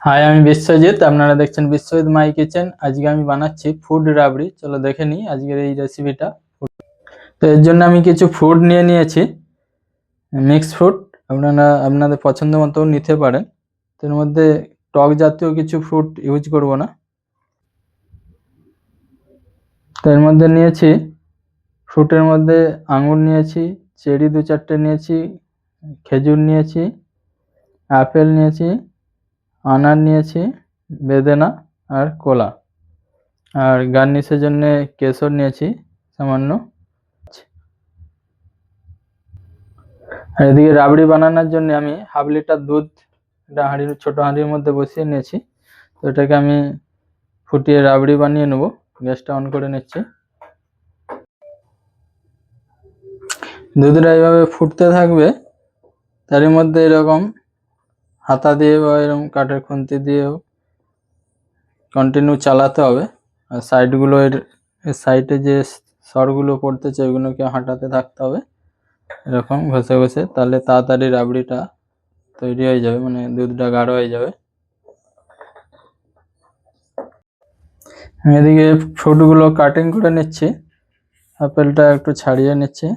High, আমি বিশ্বজিৎ। আপনারা দেখছেন বিশ্বজিৎ মাই কিচেন। আজকে আমি বানাচ্ছি ফুড রাবড়ি। চলো দেখে নিই আজকের এই রেসিপিটা। তো এর জন্য আমি কিছু ফ্রুট নিয়ে নিয়েছি, মিক্সড ফ্রুট। আপনারা আপনাদের পছন্দ মতো নিতে পারেন। তো এর মধ্যে টক জাতীয় কিছু ফ্রুট ইউজ করব না। তো এর মধ্যে নিয়েছি, ফ্রুটের মধ্যে আঙুর নিয়েছি, চেরি 2-4টে নিয়েছি, খেজুর নিয়েছি, আপেল নিয়েছি, আনার নিয়েছি, বেদেনা আর কলা। আর গার্নিশের জন্য কেশর নিয়েছি সামান্য। আর এদিকে রাবড়ি বানানোর জন্য আমি 1/2 লিটার দুধ একটা ছোট হাঁড়ির মধ্যে বসিয়ে নিয়েছি। তো এটাকে আমি ফুটিয়ে রাবড়ি বানিয়ে নেব। গ্যাসটা অন করে নিচ্ছি। দুধটা এইভাবে ফুটতে থাকবে, তার মধ্যে এরকম হাতা দিয়ে বা এরকম কাঠের খুন্তি দিয়েও কন্টিনিউ চালাতে হবে। আর সাইডগুলো এর সাইডে যে সরগুলো পড়তেছে ওইগুলোকে হাঁটাতে থাকতে হবে এরকম ঘষে ঘষে, তাহলে তাড়াতাড়ি রাবড়িটা তৈরি হয়ে যাবে, মানে দুধটা গাঢ় হয়ে যাবে। এদিকে ফ্রুটগুলো কাটিং করে নিচ্ছি। আপেলটা একটু ছাড়িয়ে নিচ্ছি।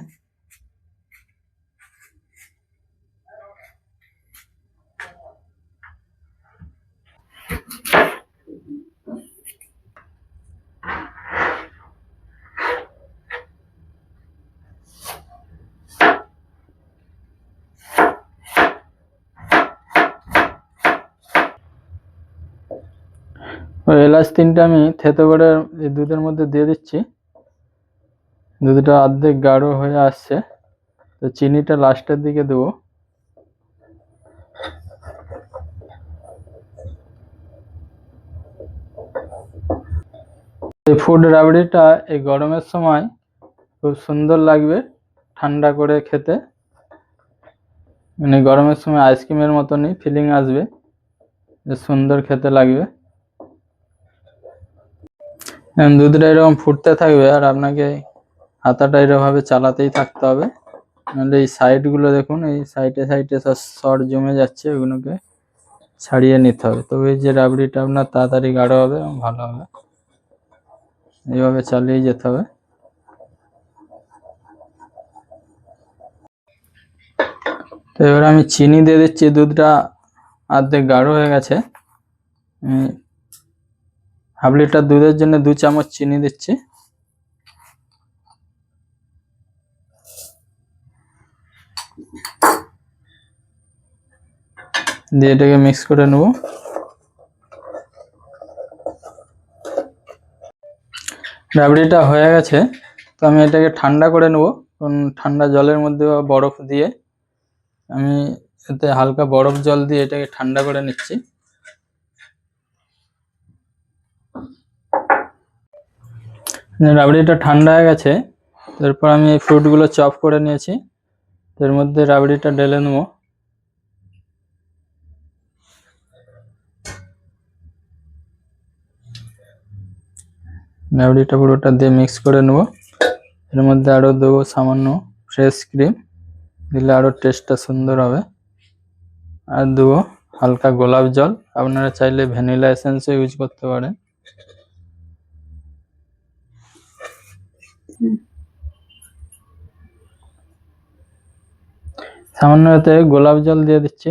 এলাচ 3টে আমি থেতো করে এই দুধের মধ্যে দিয়ে দিচ্ছি। দুধটা অর্ধেক গাঢ় হয়ে আসছে, তো চিনিটা লাস্টের দিকে দেবো। এই ফুড রাবড়িটা এই গরমের সময় খুব সুন্দর লাগবে ঠান্ডা করে খেতে, মানে গরমের সময় আইসক্রিমের মতনই ফিলিং আসবে, সুন্দর খেতে লাগবে। দুধটা এরকম ফুটতে থাকবে আর আপনাকে হাতাটা এরকমভাবে চালাতেই থাকতে হবে, নাহলে এই সাইডগুলো দেখুন, এই সাইডে সাইডে সব সর জমে যাচ্ছে, ওগুলোকে ছাড়িয়ে নিতে হবে। তবে এই যে রাবড়িটা আপনার তাড়াতাড়ি গাঢ় হবে এবং ভালো হবে। এইভাবে চালিয়ে যেতে হবে। তো এবার আমি চিনি দিয়ে দিচ্ছি। দুধটা অর্ধেক গাঢ় হয়ে গেছে। 1/2 লিটার দুধের জন্য 2 চামচ চিনি দিচ্ছি। দিয়ে এটাকে মিক্স করে নেব। রাবড়িটা হয়ে গেছে, তো আমি এটাকে ঠান্ডা করে নেব। ঠান্ডা জলের মধ্যে বা বরফ দিয়ে, আমি এতে হালকা বরফ জল দিয়ে এটাকে ঠান্ডা করে নিচ্ছি। রাবড়িটা ঠান্ডা হয়ে গেছে, তারপর আমি এই ফ্রুটগুলো চপ করে নিয়েছি, এর মধ্যে রাবড়িটা ঢেলে নেব। রাবড়িটা পুরোটা দিয়ে মিক্স করে নেব। এর মধ্যে আরও দেবো সামান্য ফ্রেশ ক্রিম, দিলে আরও টেস্টটা সুন্দর হবে। আর দেবো হালকা গোলাপ জল, আপনারা চাইলে ভ্যানিলা এসেন্সও ইউজ করতে পারেন। সামান্য এতে গোলাপ জল দিয়ে দিচ্ছি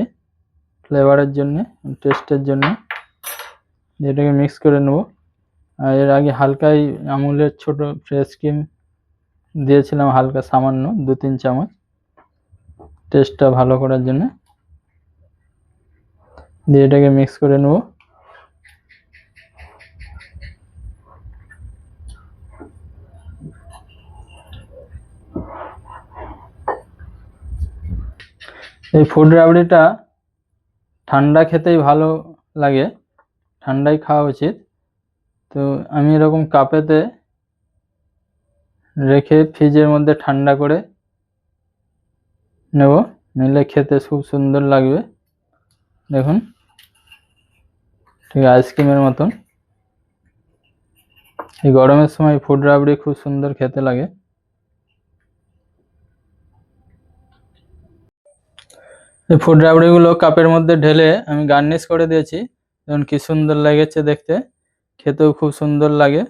ফ্লেভারের জন্য, টেস্টের জন্য। এটাকে মিক্স করে নেব। আর এর আগে হালকাই আমুলের ছোট ফ্রেশ ক্রিম দিয়েছিলাম, হালকা সামান্য 2-3 চামচ, টেস্টটা ভালো করার জন্য। দিয়ে এটাকে মিক্স করে নেব। এই ফুড রাবড়িটা ঠান্ডা খেতেই ভালো লাগে, ঠান্ডাই খাওয়া উচিত। তো আমি এরকম কাপেতে রেখে ফ্রিজের মধ্যে ঠান্ডা করে নেব, নিলে খেতে খুব সুন্দর লাগবে। দেখুন, ঠিক আইসক্রিমের মতন। এই গরমের সময় ফুড রাবড়ি খুব সুন্দর খেতে লাগে। এই ফুড রাবড়িগুলো কাপের মধ্যে ঢেলে আমি গার্নিশ করে দিয়েছি। দেখুন কি সুন্দর লেগেছে দেখতে, খেতেও খুব সুন্দর লাগে।